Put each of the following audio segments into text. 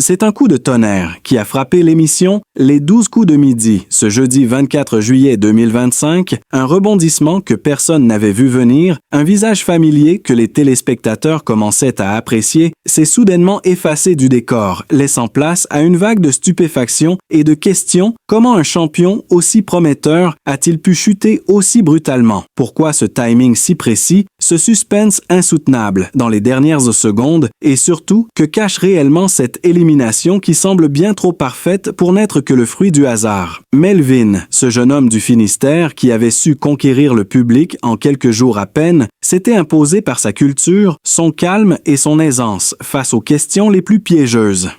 C'est un coup de tonnerre qui a frappé l'émission Les 12 coups de midi, ce jeudi 24 juillet 2025, un rebondissement que personne n'avait vu venir, un visage familier que les téléspectateurs commençaient à apprécier, s'est soudainement effacé du décor, laissant place à une vague de stupéfaction et de questions. Comment un champion aussi prometteur a-t-il pu chuter aussi brutalement? Pourquoi ce timing si précis, ce suspense insoutenable dans les dernières secondes et surtout, que cache réellement cette élimination qui semble bien trop parfaite pour n'être que le fruit du hasard? Melvin, ce jeune homme du Finistère qui avait su conquérir le public en quelques jours à peine, s'était imposé par sa culture, son calme et son aisance face aux questions les plus piégeuses.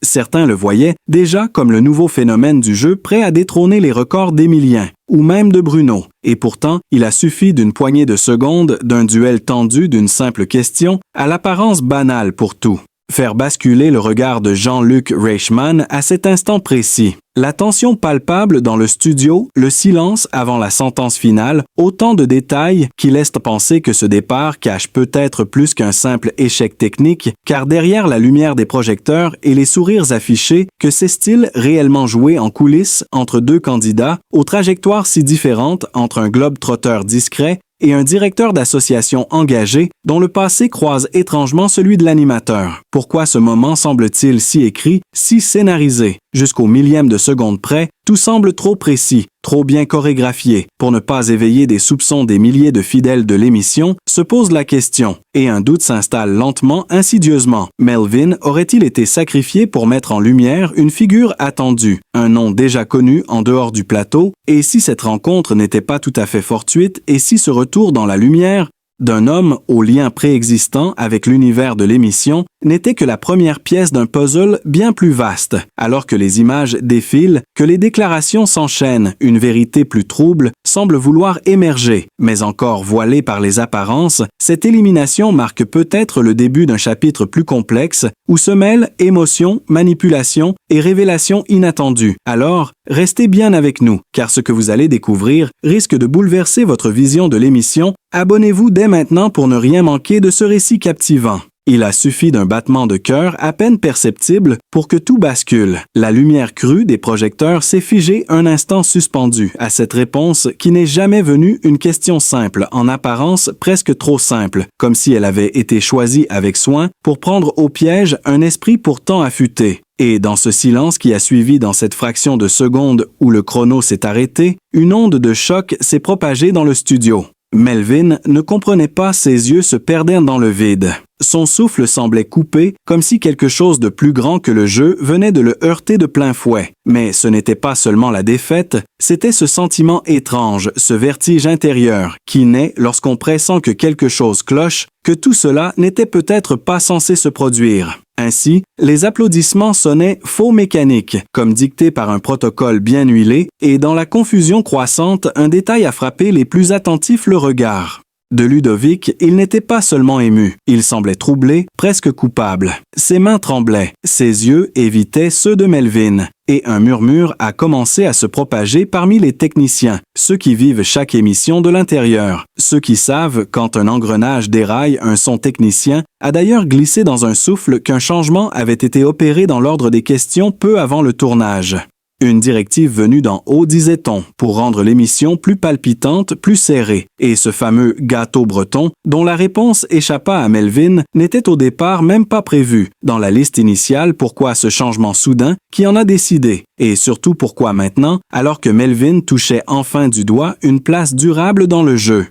Certains le voyaient déjà comme le nouveau phénomène du jeu prêt à détrôner les records d'Emilien, ou même de Bruno, et pourtant, il a suffi d'une poignée de secondes, d'un duel tendu, d'une simple question, à l'apparence banale pour tout, faire basculer le regard de Jean-Luc Reichmann à cet instant précis. La tension palpable dans le studio, le silence avant la sentence finale, autant de détails qui laissent penser que ce départ cache peut-être plus qu'un simple échec technique, car derrière la lumière des projecteurs et les sourires affichés, que s'est-il réellement joué en coulisses entre deux candidats, aux trajectoires si différentes entre un globe-trotteur discret et un directeur d'association engagé dont le passé croise étrangement celui de l'animateur. Pourquoi ce moment semble-t-il si écrit, si scénarisé? Jusqu'au millième de seconde près, tout semble trop précis, trop bien chorégraphié. Pour ne pas éveiller des soupçons des milliers de fidèles de l'émission, se pose la question, et un doute s'installe lentement, insidieusement. Melvin aurait-il été sacrifié pour mettre en lumière une figure attendue, un nom déjà connu en dehors du plateau? Et si cette rencontre n'était pas tout à fait fortuite, et si ce retour dans la lumière d'un homme au lien préexistant avec l'univers de l'émission n'était que la première pièce d'un puzzle bien plus vaste, alors que les images défilent, que les déclarations s'enchaînent, une vérité plus trouble semble vouloir émerger, mais encore voilée par les apparences, cette élimination marque peut-être le début d'un chapitre plus complexe où se mêlent émotion, manipulation et révélation inattendue. Alors, restez bien avec nous, car ce que vous allez découvrir risque de bouleverser votre vision de l'émission. Abonnez-vous dès maintenant pour ne rien manquer de ce récit captivant. Il a suffi d'un battement de cœur à peine perceptible pour que tout bascule. La lumière crue des projecteurs s'est figée un instant suspendue à cette réponse qui n'est jamais venue, une question simple, en apparence presque trop simple, comme si elle avait été choisie avec soin pour prendre au piège un esprit pourtant affûté. Et dans ce silence qui a suivi dans cette fraction de seconde où le chrono s'est arrêté, une onde de choc s'est propagée dans le studio. Melvin ne comprenait pas, ses yeux se perdaient dans le vide. Son souffle semblait coupé, comme si quelque chose de plus grand que le jeu venait de le heurter de plein fouet. Mais ce n'était pas seulement la défaite, c'était ce sentiment étrange, ce vertige intérieur, qui naît lorsqu'on pressent que quelque chose cloche, que tout cela n'était peut-être pas censé se produire. Ainsi, les applaudissements sonnaient faux mécaniques, comme dictés par un protocole bien huilé, et dans la confusion croissante, un détail a frappé les plus attentifs le regard. De Ludovic, il n'était pas seulement ému, il semblait troublé, presque coupable. Ses mains tremblaient, ses yeux évitaient ceux de Melvin, et un murmure a commencé à se propager parmi les techniciens, ceux qui vivent chaque émission de l'intérieur, ceux qui savent quand un engrenage déraille, un son technicien a d'ailleurs glissé dans un souffle qu'un changement avait été opéré dans l'ordre des questions peu avant le tournage. Une directive venue d'en haut, disait-on, pour rendre l'émission plus palpitante, plus serrée. Et ce fameux gâteau breton, dont la réponse échappa à Melvin, n'était au départ même pas prévu. Dans la liste initiale, pourquoi ce changement soudain? Qui en a décidé? Et surtout pourquoi maintenant, alors que Melvin touchait enfin du doigt une place durable dans le jeu?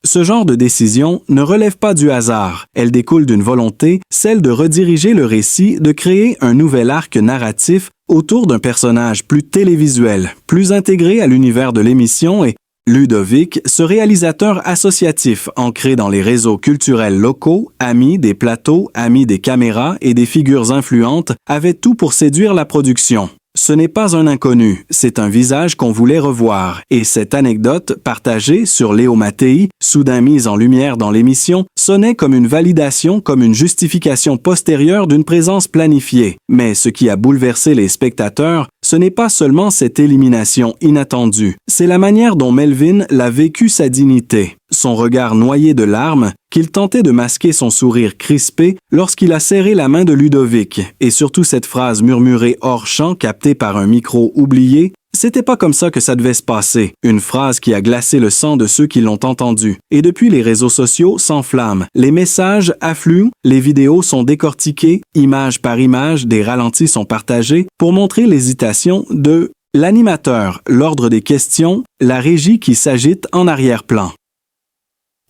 Ce genre de décision ne relève pas du hasard. Elle découle d'une volonté, celle de rediriger le récit, de créer un nouvel arc narratif autour d'un personnage plus télévisuel, plus intégré à l'univers de l'émission et Ludovic, ce réalisateur associatif ancré dans les réseaux culturels locaux, ami des plateaux, ami des caméras et des figures influentes, avait tout pour séduire la production. Ce n'est pas un inconnu, c'est un visage qu'on voulait revoir. Et cette anecdote, partagée sur Léo Mattei, soudain mise en lumière dans l'émission, sonnait comme une validation, comme une justification postérieure d'une présence planifiée. Mais ce qui a bouleversé les spectateurs, ce n'est pas seulement cette élimination inattendue, c'est la manière dont Melvin l'a vécu sa dignité. son regard noyé de larmes, qu'il tentait de masquer son sourire crispé lorsqu'il a serré la main de Ludovic, et surtout cette phrase murmurée hors champ captée par un micro oublié. C'était pas comme ça que ça devait se passer. Une phrase qui a glacé le sang de ceux qui l'ont entendue. Et depuis, les réseaux sociaux s'enflamment. Les messages affluent, les vidéos sont décortiquées, image par image, des ralentis sont partagés pour montrer l'hésitation de l'animateur, l'ordre des questions, la régie qui s'agite en arrière-plan.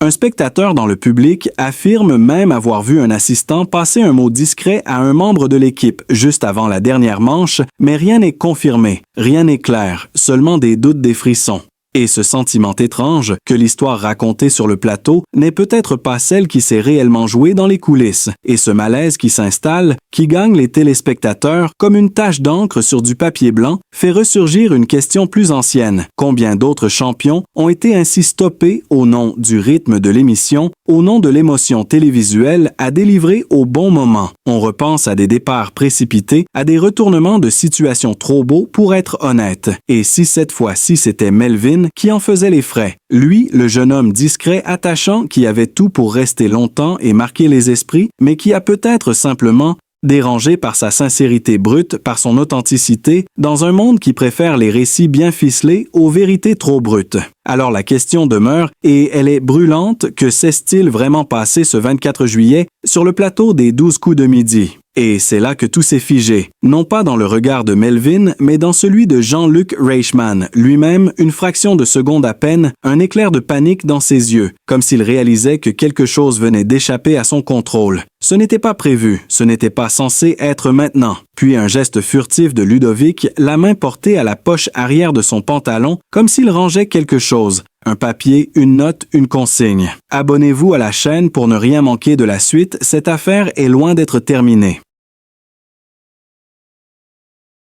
Un spectateur dans le public affirme même avoir vu un assistant passer un mot discret à un membre de l'équipe juste avant la dernière manche, mais rien n'est confirmé, rien n'est clair, seulement des doutes, des frissons. Et ce sentiment étrange que l'histoire racontée sur le plateau n'est peut-être pas celle qui s'est réellement jouée dans les coulisses, et ce malaise qui s'installe, qui gagne les téléspectateurs comme une tache d'encre sur du papier blanc, fait ressurgir une question plus ancienne. Combien d'autres champions ont été ainsi stoppés au nom du rythme de l'émission, au nom de l'émotion télévisuelle à délivrer au bon moment? On repense à des départs précipités, à des retournements de situations trop beaux pour être honnête. Et si cette fois-ci c'était Melvin qui en faisait les frais. Lui, le jeune homme discret, attachant, qui avait tout pour rester longtemps et marquer les esprits, mais qui a peut-être simplement dérangé par sa sincérité brute, par son authenticité, dans un monde qui préfère les récits bien ficelés aux vérités trop brutes. Alors la question demeure, et elle est brûlante, que s'est-il vraiment passé ce 24 juillet sur le plateau des 12 coups de midi? Et c'est là que tout s'est figé, non pas dans le regard de Melvin, mais dans celui de Jean-Luc Reichmann, lui-même, une fraction de seconde à peine, un éclair de panique dans ses yeux, comme s'il réalisait que quelque chose venait d'échapper à son contrôle. Ce n'était pas prévu, ce n'était pas censé être maintenant. Puis un geste furtif de Ludovic, la main portée à la poche arrière de son pantalon, comme s'il rangeait quelque chose. Un papier, une note, une consigne. Abonnez-vous à la chaîne pour ne rien manquer de la suite, cette affaire est loin d'être terminée.